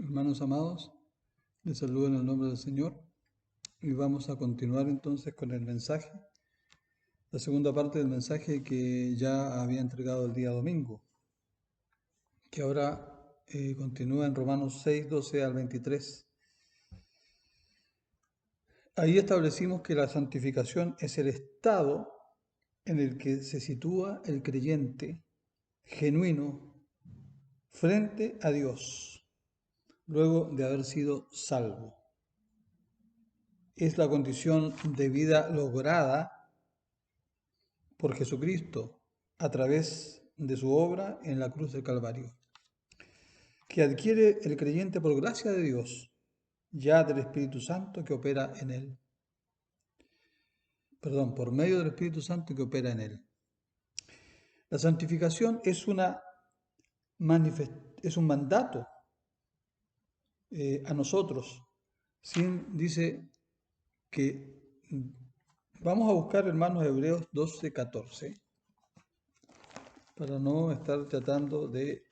Hermanos amados, les saludo en el nombre del Señor y vamos a continuar entonces con el mensaje, la segunda parte del mensaje que ya había entregado el día domingo, que ahora continúa en Romanos 6, 12 al 23. Ahí establecimos que la santificación es el estado en el que se sitúa el creyente genuino frente a Dios, luego de haber sido salvo. Es la condición de vida lograda por Jesucristo a través de su obra en la cruz del Calvario, que adquiere el creyente por gracia de Dios, ya del Espíritu Santo que opera en él. Perdón, por medio del Espíritu Santo que opera en él. La santificación es un mandato a nosotros. Dice que vamos a buscar, hermanos, Hebreos 12, 14, para no estar tratando de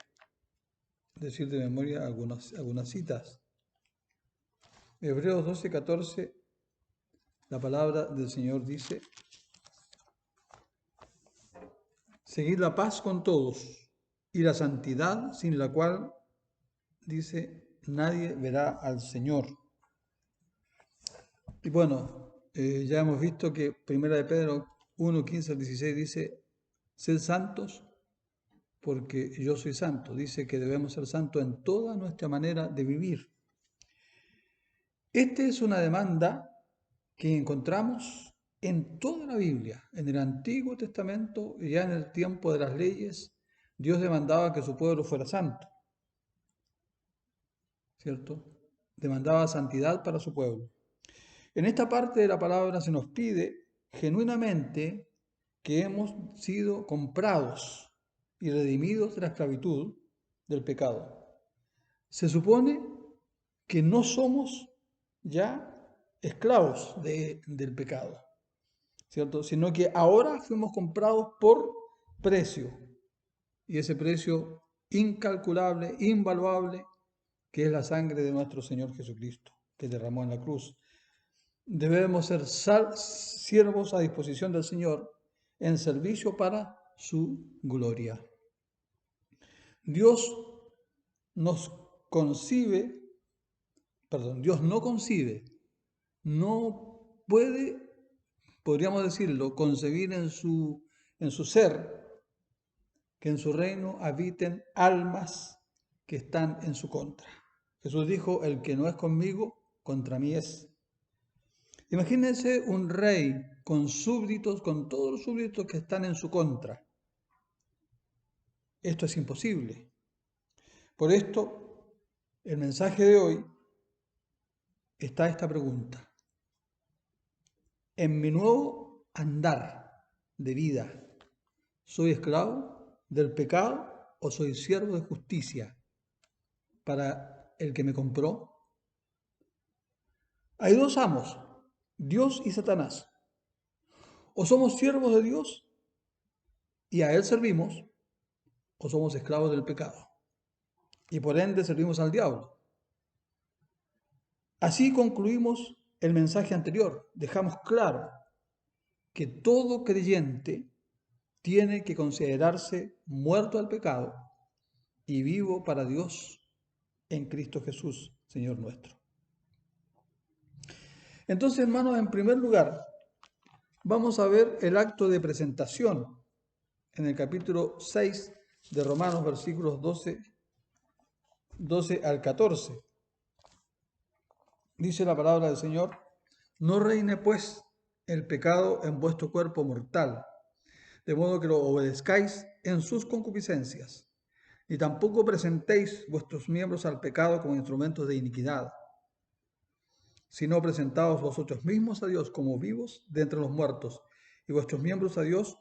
decir de memoria algunas citas. Hebreos 12, 14, la palabra del Señor dice: seguid la paz con todos y la santidad, sin la cual, dice, nadie verá al Señor. Y bueno, ya hemos visto que 1 de Pedro 1, 15 al 16 dice: sed santos porque yo soy santo. Dice que debemos ser santos en toda nuestra manera de vivir. Esta es una demanda que encontramos en toda la Biblia. En el Antiguo Testamento, ya en el tiempo de las leyes, Dios demandaba que su pueblo fuera santo, ¿cierto? Demandaba santidad para su pueblo. En esta parte de la palabra se nos pide genuinamente que hemos sido comprados y redimidos de la esclavitud del pecado. Se supone que no somos ya esclavos del pecado, ¿cierto? Sino que ahora fuimos comprados por precio, y ese precio incalculable, invaluable, que es la sangre de nuestro Señor Jesucristo, que derramó en la cruz. Debemos ser siervos a disposición del Señor en servicio para su gloria. Dios nos concibe, Dios no concibe, no puede, podríamos decirlo, concebir en su ser que en su reino habiten almas que están en su contra. Jesús dijo: el que no es conmigo, contra mí es. Imagínense un rey con súbditos, con todos los súbditos que están en su contra. Esto es imposible. Por esto, el mensaje de hoy está esta pregunta: en mi nuevo andar de vida, ¿soy esclavo del pecado o soy siervo de justicia para el que me compró? Hay dos amos, Dios y Satanás. O somos siervos de Dios y a Él servimos, o somos esclavos del pecado y por ende servimos al diablo. Así concluimos el mensaje anterior. Dejamos claro que todo creyente tiene que considerarse muerto al pecado y vivo para Dios en Cristo Jesús, Señor nuestro. Entonces, hermanos, en primer lugar, vamos a ver el acto de presentación en el capítulo 6 de Romanos, versículos 12 al 14. Dice la palabra del Señor: no reine pues el pecado en vuestro cuerpo mortal, de modo que lo obedezcáis en sus concupiscencias, ni tampoco presentéis vuestros miembros al pecado como instrumentos de iniquidad, sino presentaos vosotros mismos a Dios como vivos de entre los muertos, y vuestros miembros a Dios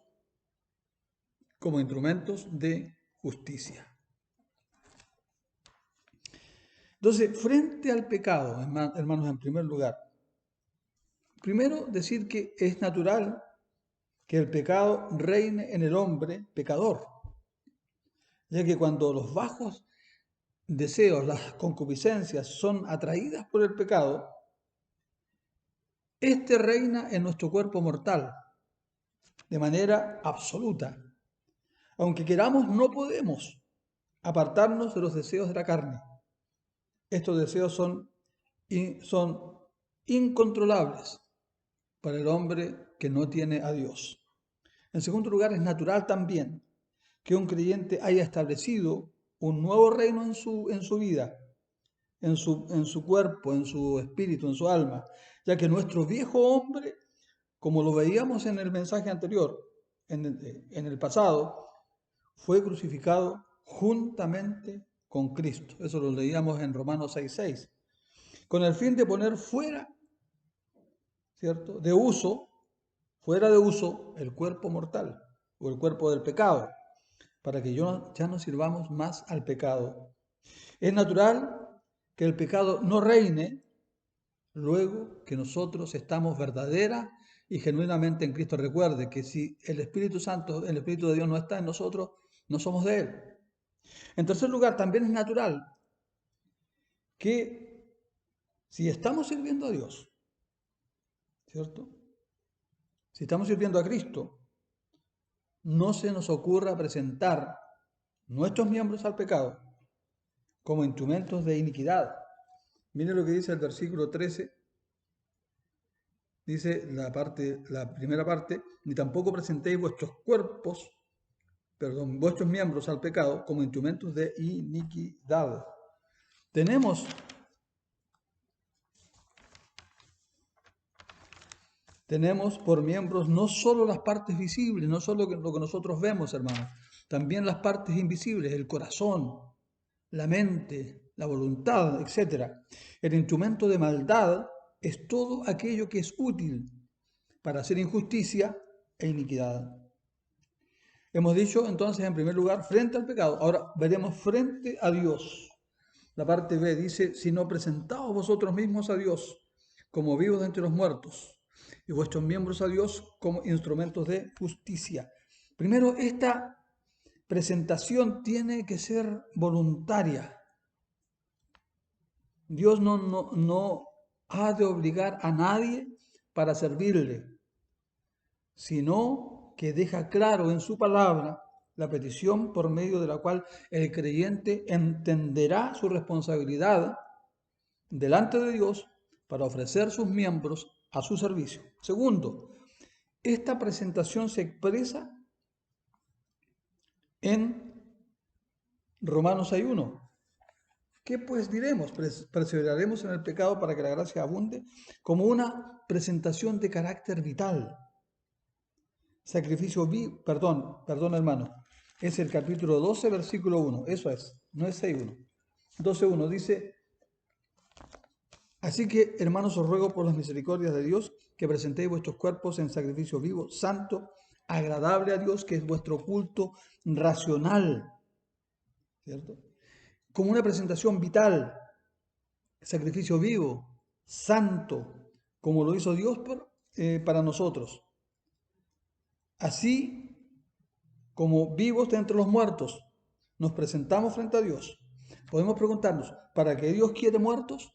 como instrumentos de justicia. Entonces, frente al pecado, hermanos, en primer lugar, primero decir que es natural que el pecado reine en el hombre pecador, ya que cuando los bajos deseos, las concupiscencias son atraídas por el pecado, este reina en nuestro cuerpo mortal de manera absoluta. Aunque queramos, no podemos apartarnos de los deseos de la carne. Estos deseos son incontrolables para el hombre que no tiene a Dios. En segundo lugar, es natural también que un creyente haya establecido un nuevo reino en su vida, en su cuerpo, en su espíritu, en su alma, ya que nuestro viejo hombre, como lo veíamos en el mensaje anterior, en el pasado, fue crucificado juntamente con Cristo. Eso lo leíamos en Romanos 6:6. Con el fin de poner fuera, ¿cierto?, fuera de uso, el cuerpo mortal o el cuerpo del pecado, para que ya no sirvamos más al pecado. Es natural que el pecado no reine luego que nosotros estamos verdadera y genuinamente en Cristo. Recuerde que si el Espíritu Santo, el Espíritu de Dios no está en nosotros, no somos de Él. En tercer lugar, también es natural que si estamos sirviendo a Dios, ¿cierto? Si estamos sirviendo a Cristo, no se nos ocurra presentar nuestros miembros al pecado como instrumentos de iniquidad. Mire lo que dice el versículo 13. Dice la primera parte, ni tampoco presentéis vuestros miembros al pecado como instrumentos de iniquidad. Tenemos por miembros no solo las partes visibles, no solo lo que nosotros vemos, hermanos, también las partes invisibles, el corazón, la mente, la voluntad, etc. El instrumento de maldad es todo aquello que es útil para hacer injusticia e iniquidad. Hemos dicho entonces, en primer lugar, frente al pecado. Ahora veremos frente a Dios. La parte B dice, sino presentaos vosotros mismos a Dios como vivos de entre los muertos y vuestros miembros a Dios como instrumentos de justicia. Primero, esta presentación tiene que ser voluntaria. Dios no ha de obligar a nadie para servirle, sino que deja claro en su palabra la petición por medio de la cual el creyente entenderá su responsabilidad delante de Dios para ofrecer sus miembros a su servicio. Segundo, esta presentación se expresa en Romanos 6:1. ¿Qué pues diremos? Perseveraremos en el pecado para que la gracia abunde, como una presentación de carácter vital. Perdón hermano, es el capítulo 12, versículo 1, eso es, no es 6:1. 12:1 dice, así que, hermanos, os ruego por las misericordias de Dios que presentéis vuestros cuerpos en sacrificio vivo, santo, agradable a Dios, que es vuestro culto racional, ¿cierto? Como una presentación vital, sacrificio vivo, santo, como lo hizo Dios para nosotros. Así como vivos de entre los muertos, nos presentamos frente a Dios. Podemos preguntarnos, ¿para qué Dios quiere muertos?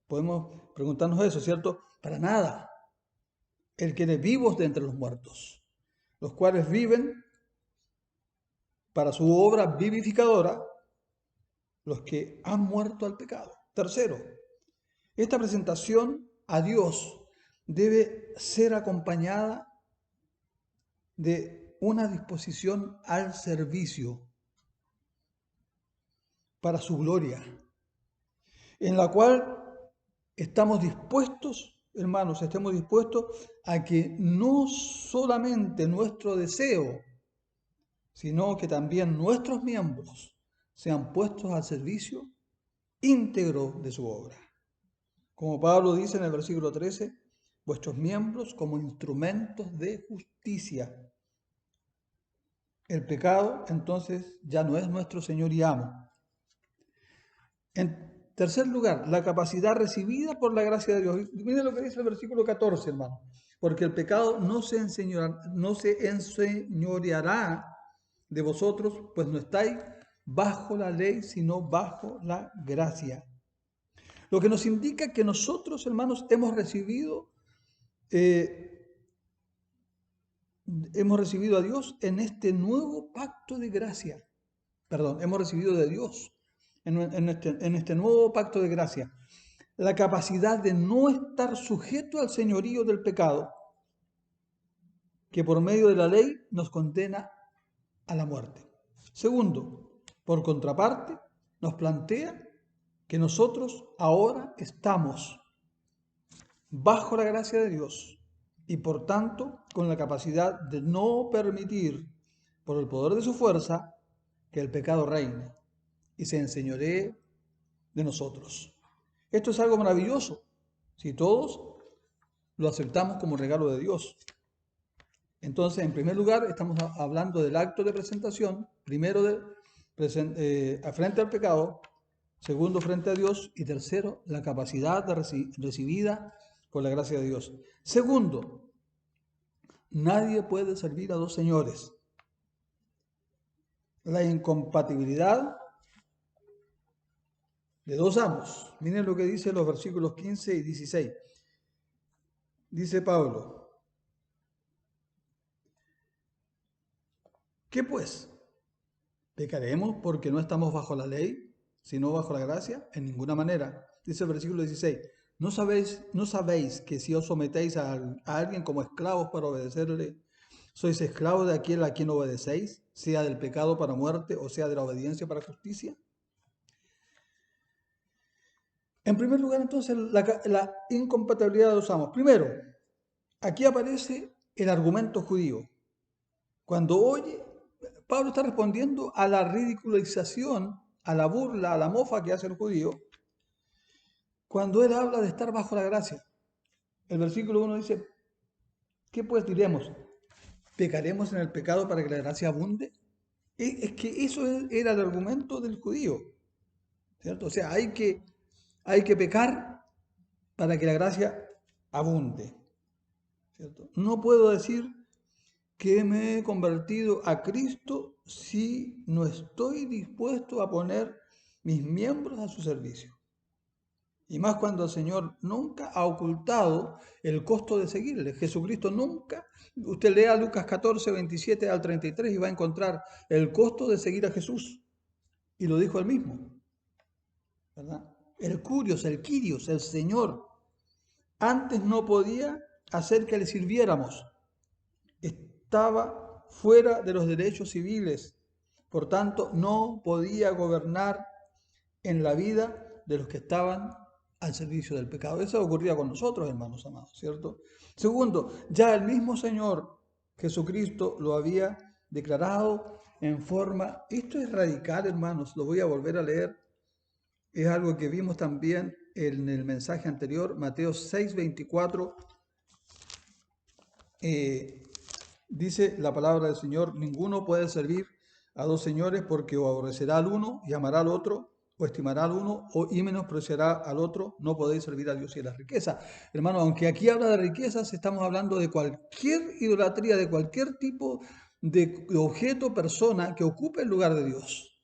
Podemos preguntarnos eso, ¿cierto? Para nada. Él quiere vivos de entre los muertos, los cuales viven para su obra vivificadora, los que han muerto al pecado. Tercero, esta presentación a Dios debe ser acompañada de una disposición al servicio para su gloria, en la cual estamos dispuestos, hermanos, estemos dispuestos a que no solamente nuestro deseo, sino que también nuestros miembros sean puestos al servicio íntegro de su obra. Como Pablo dice en el versículo 13, vuestros miembros como instrumentos de justicia. El pecado entonces ya no es nuestro Señor y amo. En tercer lugar, la capacidad recibida por la gracia de Dios. Miren lo que dice el versículo 14, hermano. Porque el pecado no se enseñoreará de vosotros, pues no estáis bajo la ley, sino bajo la gracia. Lo que nos indica que nosotros, hermanos, eh, hemos recibido a Dios en este nuevo pacto de gracia. Perdón, hemos recibido de Dios en este nuevo pacto de gracia la capacidad de no estar sujeto al señorío del pecado, que por medio de la ley nos condena a la muerte. Segundo, por contraparte, nos plantea que nosotros ahora estamos bajo la gracia de Dios y por tanto con la capacidad de no permitir, por el poder de su fuerza, que el pecado reine y se enseñoree de nosotros. Esto es algo maravilloso si todos lo aceptamos como regalo de Dios. Entonces, en primer lugar, estamos hablando del acto de presentación, primero frente al pecado, segundo frente a Dios y tercero, la capacidad recibida por la gracia de Dios. Segundo, nadie puede servir a dos señores. La incompatibilidad de dos amos. Miren lo que dice los versículos 15 y 16. Dice Pablo, ¿qué pues? ¿Pecaremos porque no estamos bajo la ley, sino bajo la gracia? En ninguna manera. Dice el versículo 16, ¿no sabéis que si os sometéis a alguien como esclavos para obedecerle, sois esclavos de aquel a quien obedecéis, sea del pecado para muerte o sea de la obediencia para justicia? En primer lugar, entonces, la incompatibilidad de los amos. Primero, aquí aparece el argumento judío. Cuando oye, Pablo está respondiendo a la ridiculización, a la burla, a la mofa que hace el judío, cuando él habla de estar bajo la gracia. El versículo 1 dice, ¿qué pues diremos? ¿Pecaremos en el pecado para que la gracia abunde? Es que eso era el argumento del judío, ¿cierto? O sea, hay que pecar para que la gracia abunde, ¿cierto? No puedo decir que me he convertido a Cristo si no estoy dispuesto a poner mis miembros a su servicio. Y más cuando el Señor nunca ha ocultado el costo de seguirle. Jesucristo nunca, usted lea Lucas 14, 27 al 33 y va a encontrar el costo de seguir a Jesús. Y lo dijo él mismo, ¿verdad? El Kyrios, el Señor, antes no podía hacer que le sirviéramos. Estaba fuera de los derechos civiles, por tanto no podía gobernar en la vida de los que estaban al servicio del pecado. Eso ocurría con nosotros, hermanos amados, ¿cierto? Segundo, ya el mismo Señor Jesucristo lo había declarado en forma, esto es radical, hermanos, lo voy a volver a leer, es algo que vimos también en el mensaje anterior, Mateo 6:24, dice la palabra del Señor, ninguno puede servir a dos señores porque o aborrecerá al uno y amará al otro, o estimará al uno y menospreciará al otro. No podéis servir a Dios y a la riqueza. Hermano, aunque aquí habla de riquezas, estamos hablando de cualquier idolatría, de cualquier tipo de objeto, persona que ocupe el lugar de Dios.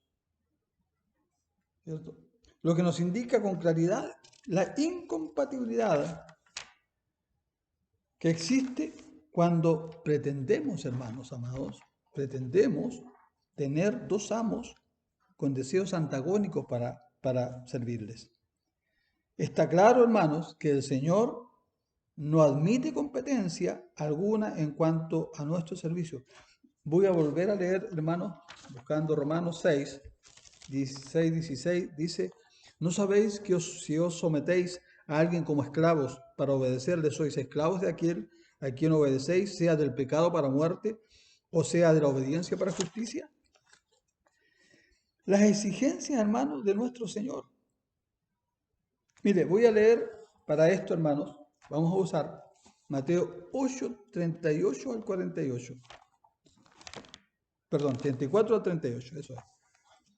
¿Cierto? Lo que nos indica con claridad la incompatibilidad que existe cuando pretendemos, hermanos amados, pretendemos tener dos amos con deseos antagónicos para servirles. Está claro, hermanos, que el Señor no admite competencia alguna en cuanto a nuestro servicio. Voy a volver a leer, hermanos, buscando Romanos 6, 16, 16, dice, ¿no sabéis que si os sometéis a alguien como esclavos para obedecerle, sois esclavos de aquel a quien obedecéis, sea del pecado para muerte o sea de la obediencia para justicia? Las exigencias, hermanos, de nuestro Señor. Mire, voy a leer para esto, hermanos, vamos a usar Mateo 8, 38 al 48. Perdón, 34 al 38, eso es.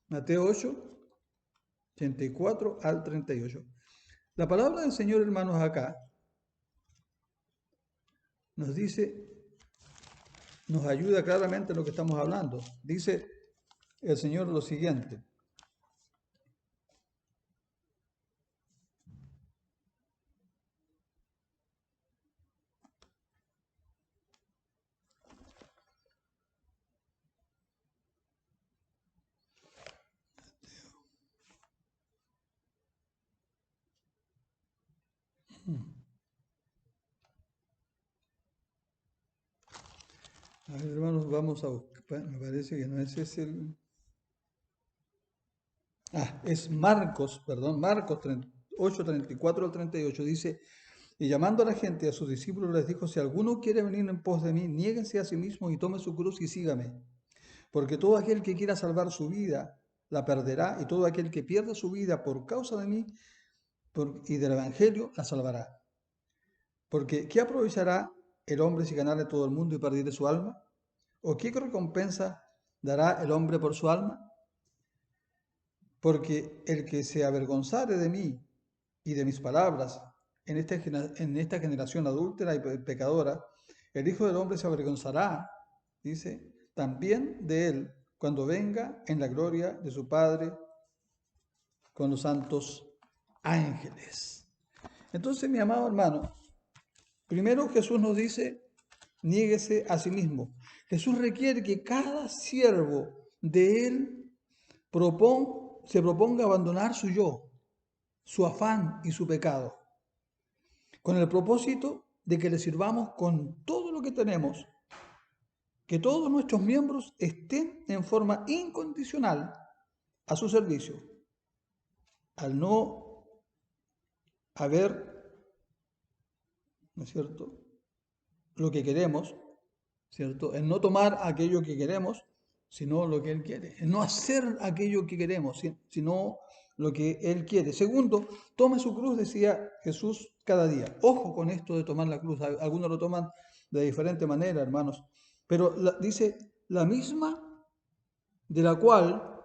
Mateo 8, 34 al 38. La palabra del Señor, hermanos, acá nos dice, nos ayuda claramente en lo que estamos hablando. Dice el Señor lo siguiente. A ver, hermanos, vamos a buscar. Me parece que no es ese el. Es Marcos, perdón, Marcos 8, 34 al 38. Dice: Y llamando a la gente, a sus discípulos, les dijo: Si alguno quiere venir en pos de mí, niéguese a sí mismo y tome su cruz y sígame. Porque todo aquel que quiera salvar su vida, la perderá, y todo aquel que pierda su vida por causa de mí y del Evangelio, la salvará. Porque ¿qué aprovechará el hombre si ganare todo el mundo y perdiere su alma? ¿O qué recompensa dará el hombre por su alma? Porque el que se avergonzare de mí y de mis palabras en esta generación adúltera y pecadora, el Hijo del Hombre se avergonzará, dice, también de él cuando venga en la gloria de su Padre con los santos ángeles. Entonces, mi amado hermano, primero Jesús nos dice: niéguese a sí mismo. Jesús requiere que cada siervo de él se proponga abandonar su yo, su afán y su pecado, con el propósito de que le sirvamos con todo lo que tenemos, que todos nuestros miembros estén en forma incondicional a su servicio. Al no haber, ¿no es cierto?, lo que queremos, ¿cierto?, el no tomar aquello que queremos, sino lo que Él quiere, el no hacer aquello que queremos, sino lo que Él quiere. Segundo, tome su cruz, decía Jesús, cada día. Ojo con esto de tomar la cruz. Algunos lo toman de diferente manera, hermanos. Pero dice, la misma de la cual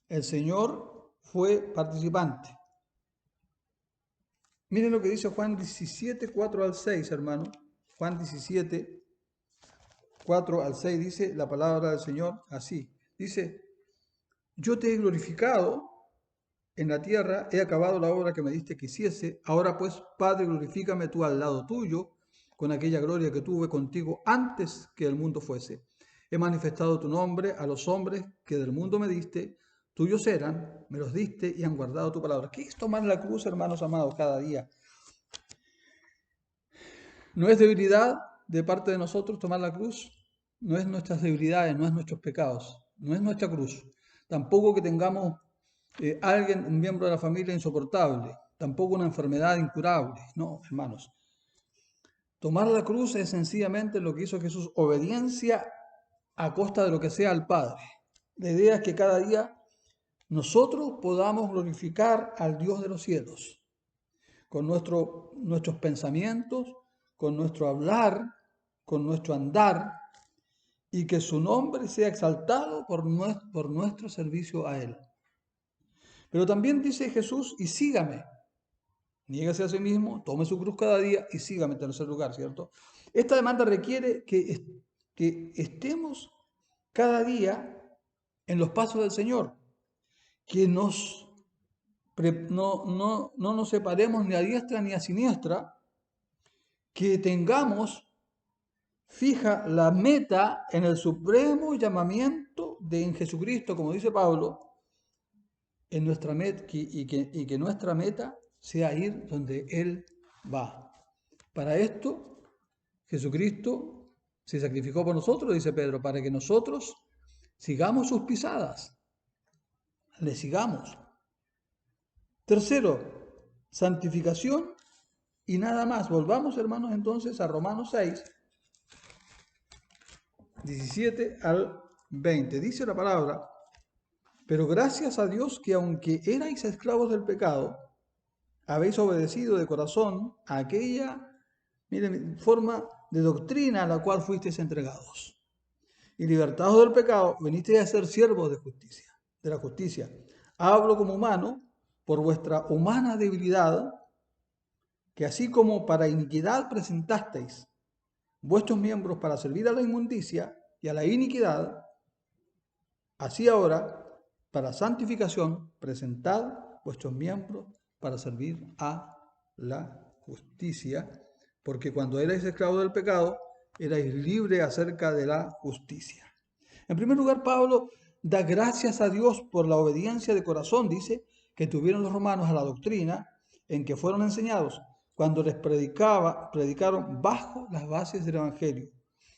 el Señor fue participante. Miren lo que dice Juan 17, 4 al 6, hermano. Juan 17, 4 al 6 dice la palabra del Señor así. Dice: Yo te he glorificado en la tierra, he acabado la obra que me diste que hiciese. Ahora pues, Padre, glorifícame tú al lado tuyo, con aquella gloria que tuve contigo antes que el mundo fuese. He manifestado tu nombre a los hombres que del mundo me diste. Tuyos eran, me los diste y han guardado tu palabra. ¿Qué es tomar la cruz, hermanos amados, cada día? No es debilidad de parte de nosotros tomar la cruz, no es nuestras debilidades, no es nuestros pecados, no es nuestra cruz. Tampoco que tengamos un miembro de la familia insoportable, tampoco una enfermedad incurable. No, hermanos. Tomar la cruz es sencillamente lo que hizo Jesús: obediencia a costa de lo que sea al Padre. La idea es que cada día nosotros podamos glorificar al Dios de los cielos con nuestros pensamientos, con nuestro hablar, con nuestro andar, y que su nombre sea exaltado por nuestro servicio a Él. Pero también dice Jesús: y sígame. Niégase a sí mismo, tome su cruz cada día y sígame en tercer lugar, ¿cierto? Esta demanda requiere que estemos cada día en los pasos del Señor, que no nos separemos ni a diestra ni a siniestra, que tengamos fija la meta en el supremo llamamiento en Jesucristo, como dice Pablo, en nuestra meta, y que nuestra meta sea ir donde Él va. Para esto, Jesucristo se sacrificó por nosotros, dice Pedro, para que nosotros sigamos sus pisadas, le sigamos. Tercero, santificación y nada más. Volvamos, hermanos, entonces a Romanos 6, 17 al 20. Dice la palabra: Pero gracias a Dios que aunque erais esclavos del pecado, habéis obedecido de corazón a aquella, miren, forma de doctrina a la cual fuisteis entregados. Y libertados del pecado, venisteis a ser siervos de justicia, de la justicia. Hablo como humano por vuestra humana debilidad, que así como para iniquidad presentasteis vuestros miembros para servir a la inmundicia y a la iniquidad, Así ahora, para santificación, presentad vuestros miembros para servir a la justicia, porque cuando erais esclavos del pecado, erais libres acerca de la justicia. En primer lugar, Pablo da gracias a Dios por la obediencia de corazón, dice, que tuvieron los romanos a la doctrina en que fueron enseñados cuando les predicaron bajo las bases del Evangelio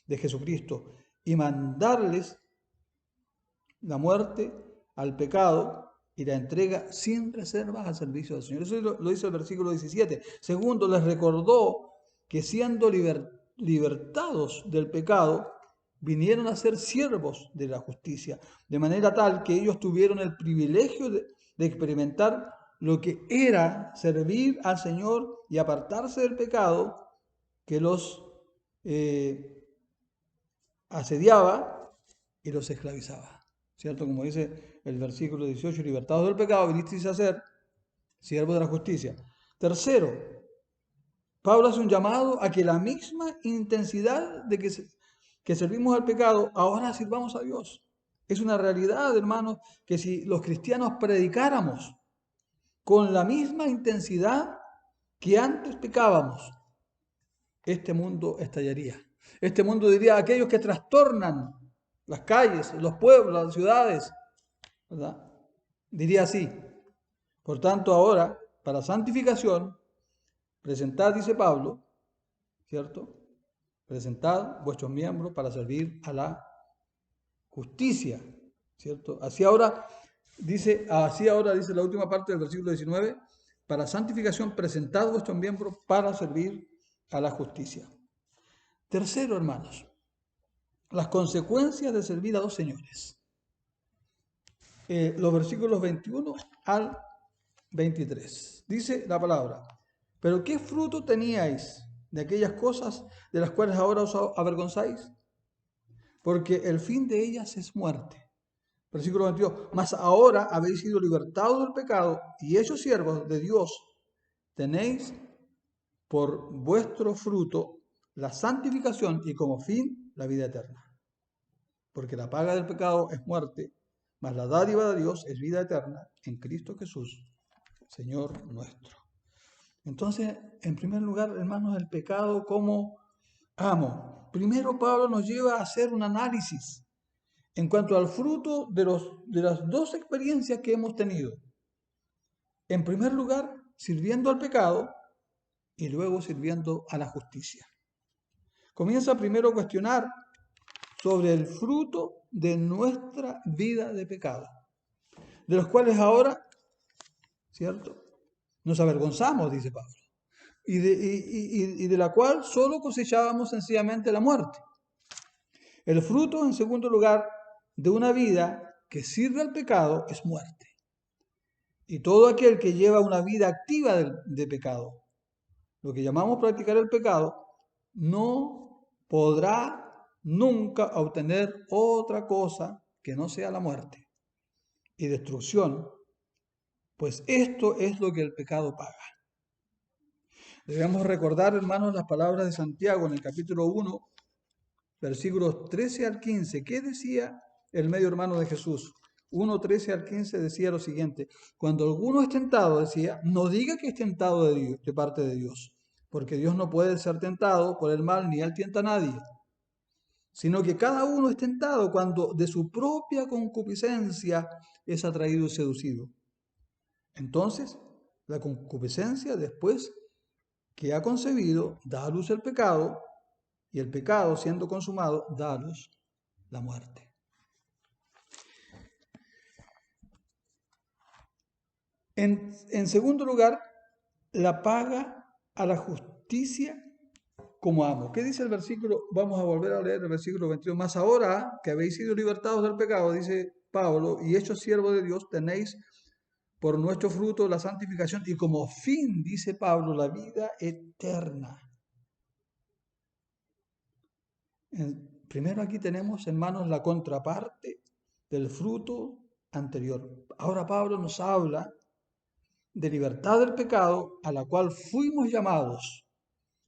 de Jesucristo y mandarles la muerte al pecado y la entrega sin reservas al servicio del Señor. Eso lo dice el versículo 17. Segundo, les recordó que siendo libertados del pecado, vinieron a ser siervos de la justicia, de manera tal que ellos tuvieron el privilegio de experimentar lo que era servir al Señor y apartarse del pecado que los asediaba y los esclavizaba. ¿Cierto? Como dice el versículo 18, libertados del pecado, vinisteis a ser siervos de la justicia. Tercero, Pablo hace un llamado a que la misma intensidad de que servimos al pecado, ahora sirvamos a Dios. Es una realidad, hermanos, que si los cristianos predicáramos con la misma intensidad que antes pecábamos, este mundo estallaría. Este mundo diría a aquellos que trastornan las calles, los pueblos, las ciudades, ¿verdad? Diría así. Por tanto, ahora, para santificación, presentad, dice Pablo, ¿cierto? Presentad vuestros miembros para servir a la justicia, ¿cierto? Así ahora dice la última parte del versículo 19, para santificación, presentad vuestros miembros para servir a la justicia. Tercero, hermanos, las consecuencias de servir a dos señores. Los versículos 21 al 23. Dice la palabra, pero ¿qué fruto teníais de aquellas cosas de las cuales ahora os avergonzáis? Porque el fin de ellas es muerte. Versículo 22, mas ahora habéis sido libertados del pecado y hechos siervos de Dios, tenéis por vuestro fruto la santificación y como fin la vida eterna. Porque la paga del pecado es muerte, mas la dádiva de Dios es vida eterna en Cristo Jesús, Señor nuestro. Entonces, en primer lugar, hermanos, el pecado como amo. Primero Pablo nos lleva a hacer un análisis en cuanto al fruto de las dos experiencias que hemos tenido. En primer lugar, sirviendo al pecado y luego sirviendo a la justicia. Comienza primero a cuestionar sobre el fruto de nuestra vida de pecado, de los cuales ahora, ¿cierto?, nos avergonzamos, dice Pablo, y de la cual solo cosechábamos sencillamente la muerte. El fruto, en segundo lugar, de una vida que sirve al pecado es muerte. Y todo aquel que lleva una vida activa de pecado, lo que llamamos practicar el pecado, no podrá nunca obtener otra cosa que no sea la muerte y destrucción, pues esto es lo que el pecado paga. Debemos recordar, hermanos, las palabras de Santiago en el capítulo 1, versículos 13 al 15. ¿Qué decía el medio hermano de Jesús? 1, 13 al 15 decía lo siguiente: cuando alguno es tentado, decía, no diga que es tentado de Dios, de parte de Dios, porque Dios no puede ser tentado por el mal, ni él tienta a nadie, sino que cada uno es tentado cuando de su propia concupiscencia es atraído y seducido. Entonces, la concupiscencia, después que ha concebido, da a luz el pecado, y el pecado, siendo consumado, da a luz la muerte. En segundo lugar, la paga a la justicia como amo. ¿Qué dice el versículo? Vamos a volver a leer el versículo 22. Más ahora que habéis sido libertados del pecado, dice Pablo, y hechos siervos de Dios, tenéis por nuestro fruto la santificación y como fin, dice Pablo, la vida eterna. Primero aquí tenemos, hermanos, la contraparte del fruto anterior. Ahora Pablo nos habla de libertad del pecado a la cual fuimos llamados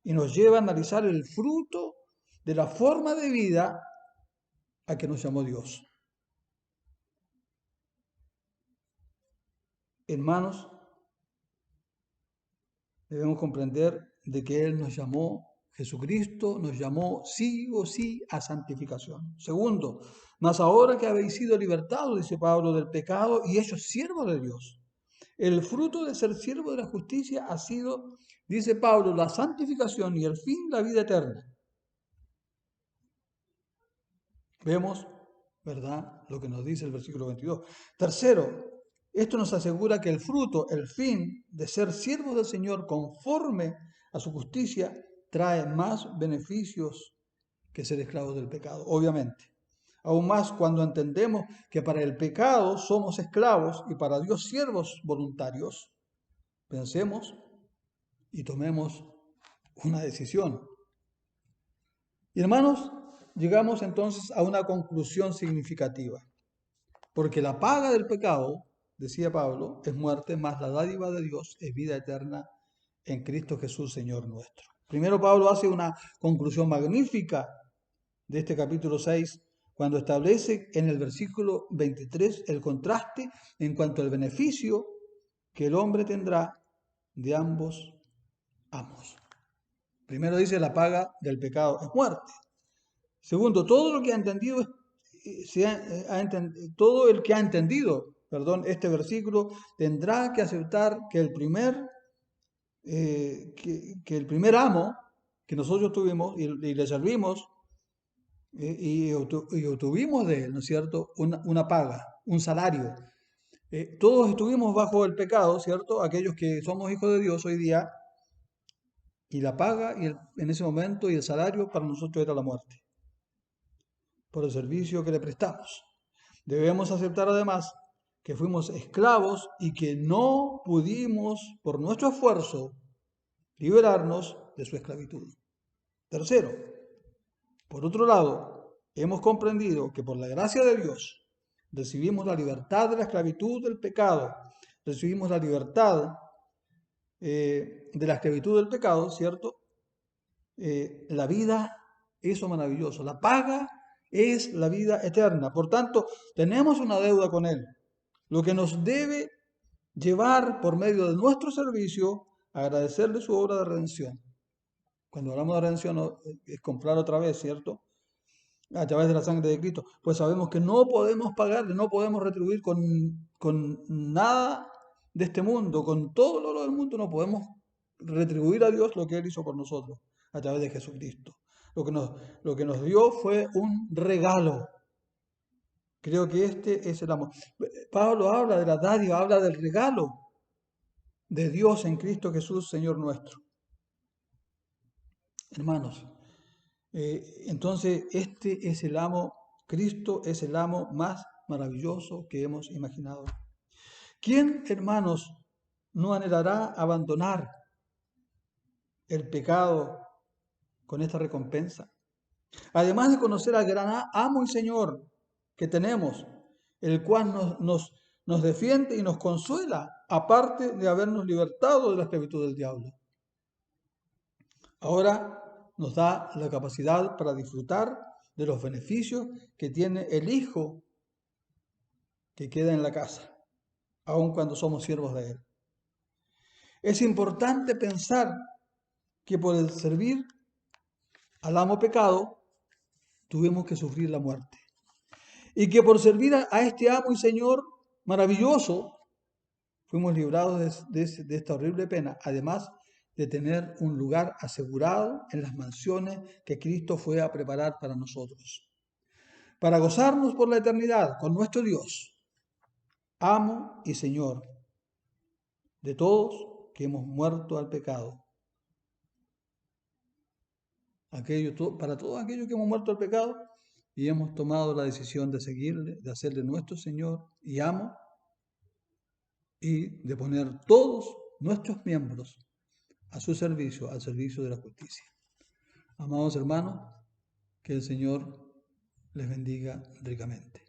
y nos lleva a analizar el fruto de la forma de vida a que nos llamó Dios. Hermanos, debemos comprender de que Él nos llamó, Jesucristo nos llamó sí o sí a santificación. Segundo, mas ahora que habéis sido libertados, dice Pablo, del pecado y hechos siervos de Dios, el fruto de ser siervo de la justicia ha sido, dice Pablo, la santificación y el fin, la vida eterna. Vemos, ¿verdad?, lo que nos dice el versículo 22. Tercero, esto nos asegura que el fruto, el fin de ser siervos del Señor conforme a su justicia, trae más beneficios que ser esclavos del pecado, obviamente. Aún más cuando entendemos que para el pecado somos esclavos y para Dios siervos voluntarios. Pensemos y tomemos una decisión. Y hermanos, llegamos entonces a una conclusión significativa. Porque la paga del pecado, decía Pablo, es muerte, mas la dádiva de Dios es vida eterna en Cristo Jesús, Señor nuestro. Primero Pablo hace una conclusión magnífica de este capítulo 6, cuando establece en el versículo 23 el contraste en cuanto al beneficio que el hombre tendrá de ambos amos. Primero dice la paga del pecado es muerte. Segundo, todo lo que ha entendido todo el que ha entendido, este versículo tendrá que aceptar que el primer amo que nosotros tuvimos y le servimos y obtuvimos de él, ¿no es cierto?, una paga, un salario. Todos estuvimos bajo el pecado, ¿cierto? Aquellos que somos hijos de Dios hoy día, y la paga en ese momento y el salario para nosotros era la muerte, por el servicio que le prestamos. Debemos aceptar además que fuimos esclavos y que no pudimos, por nuestro esfuerzo, liberarnos de su esclavitud. Tercero, por otro lado, hemos comprendido que por la gracia de Dios recibimos la libertad de la esclavitud del pecado, recibimos la libertad de la esclavitud del pecado, ¿cierto? La vida, eso maravilloso, la paga es la vida eterna. Por tanto, tenemos una deuda con Él, lo que nos debe llevar por medio de nuestro servicio a agradecerle su obra de redención. Cuando hablamos de redención es comprar otra vez, ¿cierto?, a través de la sangre de Cristo, pues sabemos que no podemos pagarle, no podemos retribuir con nada de este mundo, con todo el oro del mundo, no podemos retribuir a Dios lo que Él hizo por nosotros a través de Jesucristo. Lo que nos dio fue un regalo. Creo que este es el amor. Pablo habla de la dádiva, habla del regalo de Dios en Cristo Jesús, Señor nuestro. Hermanos, entonces este es el amo, Cristo es el amo más maravilloso que hemos imaginado. ¿Quién, hermanos, no anhelará abandonar el pecado con esta recompensa? Además de conocer al gran amo y Señor que tenemos, el cual nos defiende y nos consuela, aparte de habernos libertado de la esclavitud del diablo. Ahora nos da la capacidad para disfrutar de los beneficios que tiene el Hijo que queda en la casa, aun cuando somos siervos de Él. Es importante pensar que por el servir al amo pecado tuvimos que sufrir la muerte. Y que por servir a este amo y Señor maravilloso fuimos librados de esta horrible pena, además de tener un lugar asegurado en las mansiones que Cristo fue a preparar para nosotros, para gozarnos por la eternidad con nuestro Dios, amo y Señor de todos que hemos muerto al pecado. Para todos aquellos que hemos muerto al pecado y hemos tomado la decisión de seguirle, de hacerle nuestro Señor y amo, y de poner todos nuestros miembros a su servicio, al servicio de la justicia. Amados hermanos, que el Señor les bendiga ricamente.